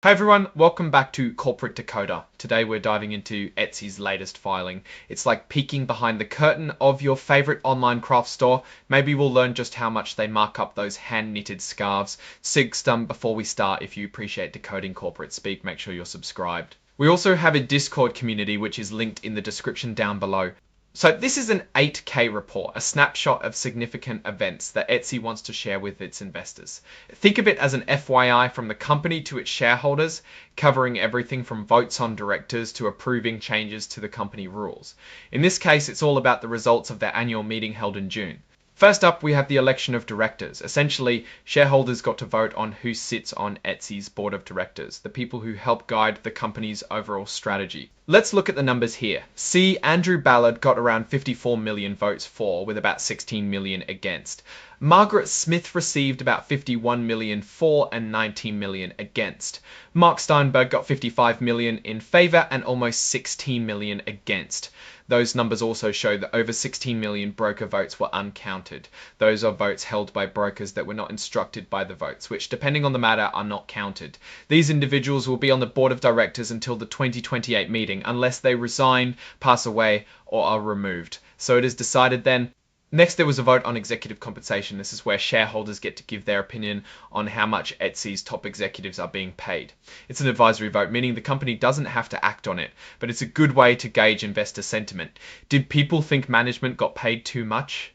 Hi everyone, welcome back to Corporate Decoder. Today we're diving into Etsy's latest filing. It's like peeking behind the curtain of your favorite online craft store. Maybe we'll learn just how much they mark up those hand-knitted scarves. Before we start, if you appreciate decoding corporate speak, make sure you're subscribed. We also have a Discord community which is linked in the description down below. So this is an 8K report, a snapshot of significant events that Etsy wants to share with its investors. Think of it as an FYI from the company to its shareholders, covering everything from votes on directors to approving changes to the company rules. In this case, it's all about the results of their annual meeting held in June. First up, we have the election of directors. Essentially, shareholders got to vote on who sits on Etsy's board of directors, the people who help guide the company's overall strategy. Let's look at the numbers here. See, Andrew Ballard got around 54 million votes for, with about 16 million against. Margaret Smith received about 51 million for and 19 million against. Mark Steinberg got 55 million in favor and almost 16 million against. Those numbers also show that over 16 million broker votes were uncounted. Those are votes held by brokers that were not instructed by the votes, which, depending on the matter, are not counted. These individuals will be on the board of directors until the 2028 meeting, unless they resign, pass away, or are removed. So it is decided then. Next, there was a vote on executive compensation. This is where shareholders get to give their opinion on how much Etsy's top executives are being paid. It's an advisory vote, meaning the company doesn't have to act on it, but it's a good way to gauge investor sentiment. Did people think management got paid too much?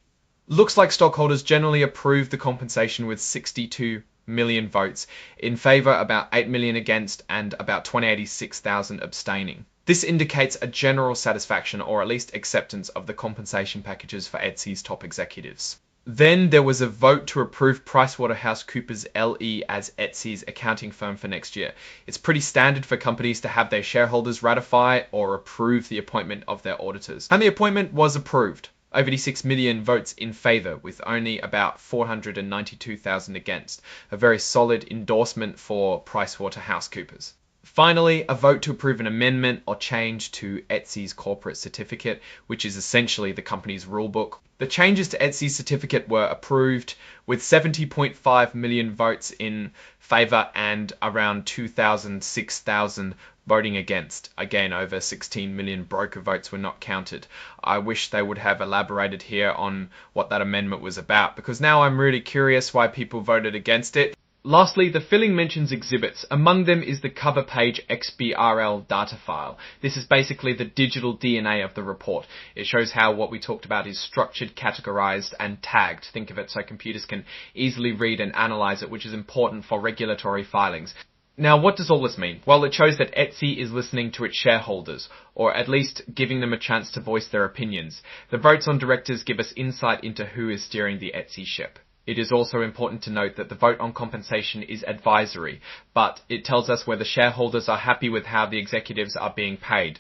Looks like stockholders generally approved the compensation with 62 million votes in favor, about 8 million against, and about 286,000 abstaining. This indicates a general satisfaction, or at least acceptance, of the compensation packages for Etsy's top executives. Then there was a vote to approve PricewaterhouseCoopers LE as Etsy's accounting firm for next year. It's pretty standard for companies to have their shareholders ratify or approve the appointment of their auditors. And the appointment was approved. Over 86 million votes in favor, with only about 492,000 against. A very solid endorsement for PricewaterhouseCoopers. Finally, a vote to approve an amendment or change to Etsy's corporate certificate, which is essentially the company's rulebook. The changes to Etsy's certificate were approved with 70.5 million votes in favor and around 6,000 voting against. Again, over 16 million broker votes were not counted. I wish they would have elaborated here on what that amendment was about, because now I'm really curious why people voted against it. Lastly, the filling mentions exhibits. Among them is the cover page XBRL data file. This is basically the digital DNA of the report. It shows how what we talked about is structured, categorized, and tagged. Think of it so computers can easily read and analyze it, which is important for regulatory filings. Now, what does all this mean? Well, it shows that Etsy is listening to its shareholders, or at least giving them a chance to voice their opinions. The votes on directors give us insight into who is steering the Etsy ship. It is also important to note that the vote on compensation is advisory, but it tells us whether shareholders are happy with how the executives are being paid.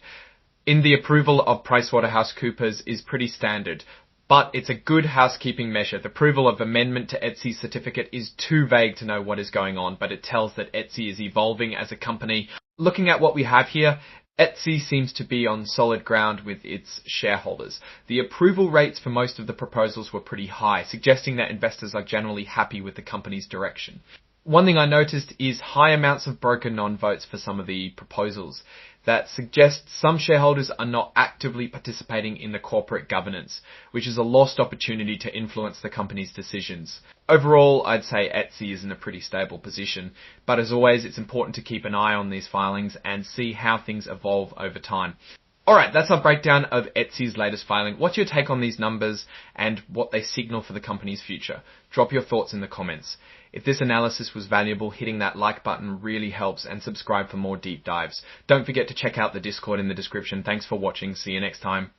In the approval of PricewaterhouseCoopers is pretty standard, but it's a good housekeeping measure. The approval of amendment to Etsy's certificate is too vague to know what is going on, but it tells that Etsy is evolving as a company. Looking at what we have here, Etsy seems to be on solid ground with its shareholders. The approval rates for most of the proposals were pretty high, suggesting that investors are generally happy with the company's direction. One thing I noticed is high amounts of broker non-votes for some of the proposals. That suggests some shareholders are not actively participating in the corporate governance, which is a lost opportunity to influence the company's decisions. Overall, I'd say Etsy is in a pretty stable position, but as always, it's important to keep an eye on these filings and see how things evolve over time. Alright, that's our breakdown of Etsy's latest filing. What's your take on these numbers and what they signal for the company's future? Drop your thoughts in the comments. If this analysis was valuable, hitting that like button really helps, and subscribe for more deep dives. Don't forget to check out the Discord in the description. Thanks for watching. See you next time.